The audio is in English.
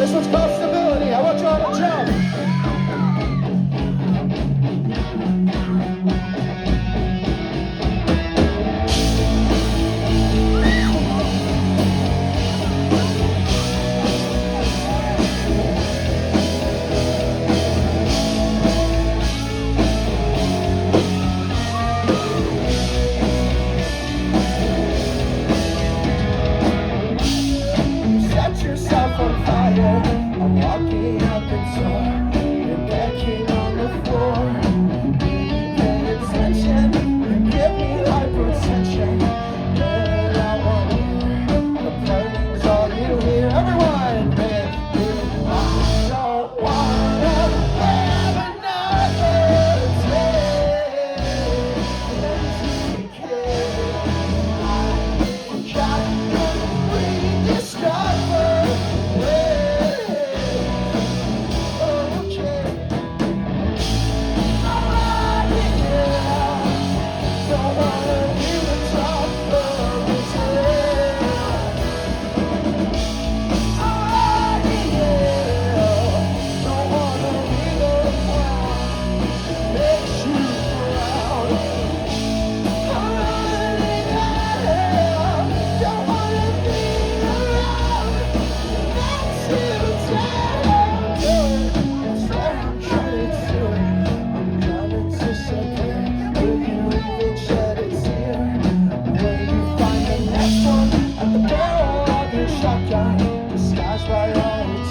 This one's called Stability. I want you all to jump. Set yourself on fire. I'm walking out the door. You're backing on the floor. Pay attention. You give me hypertension. And I want you. The party's all you hear. Everyone, man. I don't wanna have another day. Empty cage. I got to rediscover. Disguised by all